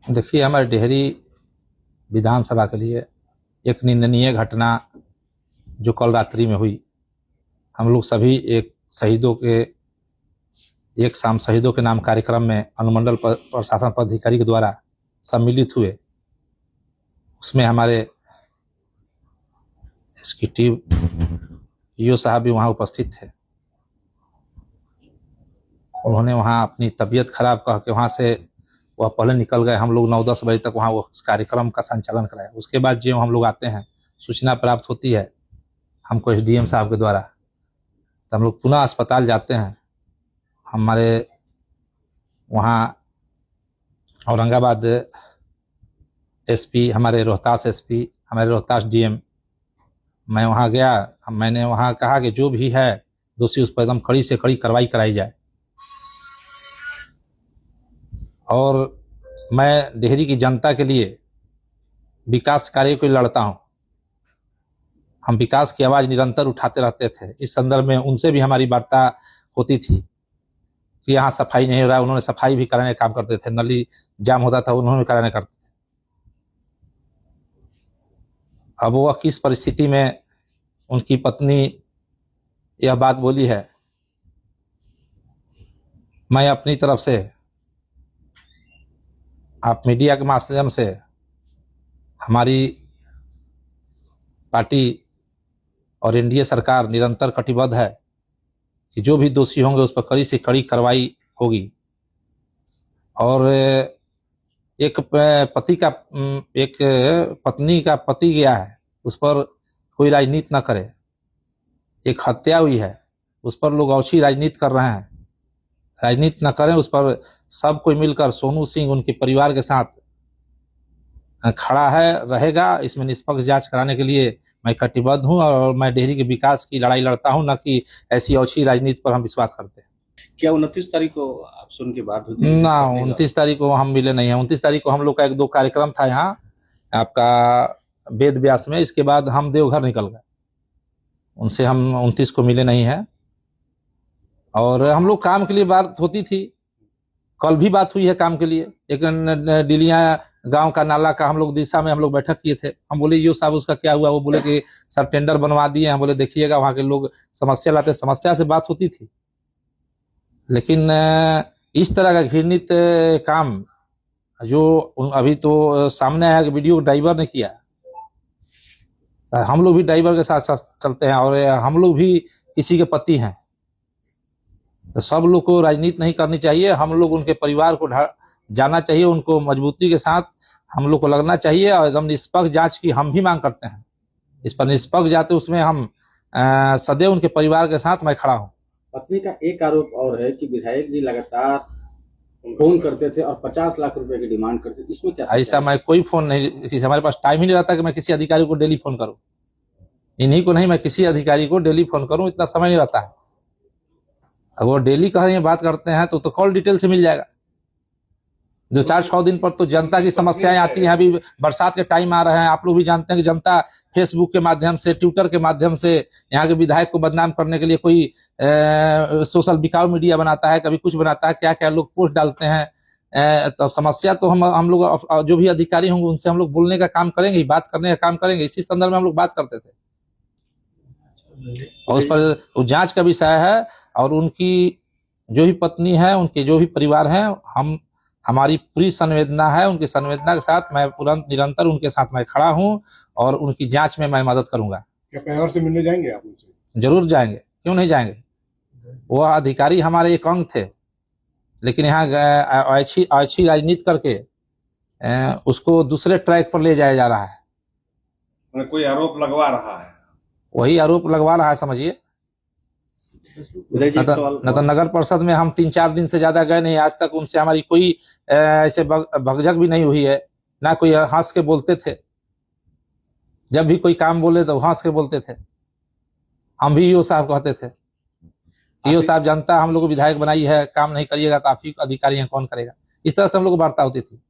देखिए, हमारे डेहरी विधानसभा के लिए एक निंदनीय घटना जो कल रात्रि में हुई। हम लोग सभी एक शाम शहीदों के नाम कार्यक्रम में अनुमंडल प्रशासन पदाधिकारी के द्वारा सम्मिलित हुए। उसमें हमारे एग्जीक्यूटिव ईओ साहब भी वहाँ उपस्थित थे। उन्होंने वहाँ अपनी तबीयत खराब कह के वहाँ से वह पहले निकल गए। हम लोग 9-10 बजे तक वहाँ वो कार्यक्रम का संचालन कराया। उसके बाद जो हम लोग आते हैं, सूचना प्राप्त होती है हमको एसडीएम साहब के द्वारा, तो हम लोग पुनः अस्पताल जाते हैं। हमारे वहाँ औरंगाबाद एसपी, हमारे रोहतास एसपी, हमारे रोहतास डीएम, मैं वहाँ गया। मैंने वहाँ कहा कि जो भी है दोषी उस पर एकदम कड़ी से कड़ी कार्रवाई कराई जाए। और मैं डेहरी की जनता के लिए विकास कार्य को लड़ता हूँ। हम विकास की आवाज़ निरंतर उठाते रहते थे। इस संदर्भ में उनसे भी हमारी वार्ता होती थी कि यहाँ सफाई नहीं हो रहा है। उन्होंने सफाई भी कराने का काम करते थे। नली जाम होता था, उन्होंने कराने करते थे। अब वह किस परिस्थिति में उनकी पत्नी यह बात बोली है, मैं अपनी तरफ से आप मीडिया के माध्यम से हमारी पार्टी और एनडीए सरकार निरंतर कटिबद्ध है कि जो भी दोषी होंगे उस पर कड़ी से कड़ी कार्रवाई होगी। और एक पत्नी का पति गया है, उस पर कोई राजनीति न करे। एक हत्या हुई है, उस पर लोग औछी राजनीति कर रहे हैं। राजनीति न करें, उस पर सब कोई मिलकर सोनू सिंह उनके परिवार के साथ खड़ा है, रहेगा। इसमें निष्पक्ष जांच कराने के लिए मैं कटिबद्ध हूं और मैं डेहरी के विकास की लड़ाई लड़ता हूं, न कि ऐसी औछी राजनीति पर हम विश्वास करते हैं। क्या 29 तारीख को आपसे उनकी बात हुई थी? ना, 29 तारीख को हम मिले नहीं हैं। 29 तारीख को हम लोग का 1-2 कार्यक्रम था यहाँ आपका वेद व्यास में। इसके बाद हम देवघर निकल गए। उनसे हम 29 को मिले नहीं हैं। और हम लोग काम के लिए बात होती थी। कल भी बात हुई है काम के लिए। एक डिलिया गांव का नाला का हम लोग दिशा में हम लोग बैठक किए थे। हम बोले यो साहब उसका क्या हुआ? वो बोले कि सर टेंडर बनवा दिए। हम बोले देखिएगा, वहाँ के लोग समस्या लाते, समस्या से बात होती थी। लेकिन इस तरह का घृणित काम जो अभी तो सामने आया कि वीडियो ड्राइवर ने किया। हम लोग भी ड्राइवर के साथ साथ चलते हैं और हम लोग भी किसी के पति हैं। तो सब लोग को राजनीति नहीं करनी चाहिए। हम लोग उनके परिवार को जाना चाहिए, उनको मजबूती के साथ हम लोग को लगना चाहिए और एकदम निष्पक्ष जांच की हम भी मांग करते हैं। इस पर निष्पक्ष जाते उसमें हम सदैव उनके परिवार के साथ मैं खड़ा हूँ। पत्नी का एक आरोप और है कि विधायक जी लगातार फोन करते थे और 50 लाख रुपए की डिमांड करते थे। इसमें क्या? ऐसा मैं कोई फोन नहीं, हमारे पास टाइम ही नहीं रहता कि मैं किसी अधिकारी को डेली फोन करूँ। इन्हीं को नहीं, मैं किसी अधिकारी को डेली फोन करूँ, इतना समय नहीं रहता है। अगर वो डेली कहीं बात करते हैं तो कॉल डिटेल से मिल जाएगा। जो 4-6 दिन पर तो जनता की समस्याएं आती हैं। अभी बरसात के टाइम आ रहे हैं, आप लोग भी जानते हैं कि जनता फेसबुक के माध्यम से, ट्विटर के माध्यम से यहाँ के विधायक को बदनाम करने के लिए कोई सोशल बिकाऊ मीडिया बनाता है, कभी कुछ बनाता है, क्या क्या लोग पोस्ट डालते हैं। तो समस्या तो हम लोग जो भी अधिकारी होंगे उनसे हम लोग बोलने का काम करेंगे, बात करने का काम करेंगे। इसी संदर्भ में हम लोग बात करते थे और उस पर जांच का विषय है। और उनकी जो भी पत्नी है, उनके जो भी परिवार हैं, हमारी पूरी संवेदना है। उनकी संवेदना के साथ मैं निरंतर उनके साथ मैं खड़ा हूं और उनकी जांच में मैं मदद करूंगा। क्या परिवार से मिलने जाएंगे आप उनसे? जरूर जाएंगे, क्यों नहीं जाएंगे। वह अधिकारी हमारे एक अंग थे, लेकिन यहाँ अच्छी राजनीति करके उसको दूसरे ट्रैक पर ले जाया जा रहा है। कोई आरोप लगवा रहा है, वही आरोप लगवा रहा है, समझिए। न तो नगर परिषद में हम 3-4 दिन से ज्यादा गए नहीं। आज तक उनसे हमारी कोई ऐसे भगझक भी नहीं हुई है। ना कोई हंस के बोलते थे, जब भी कोई काम बोले तो हंस के बोलते थे। हम भी ईओ साहब कहते थे, ईओ साहब जनता हम लोग को विधायक बनाई है, काम नहीं करिएगा तो आप ही अधिकारी हैं, कौन करेगा। इस तरह से हम लोग को वार्ता होती थी।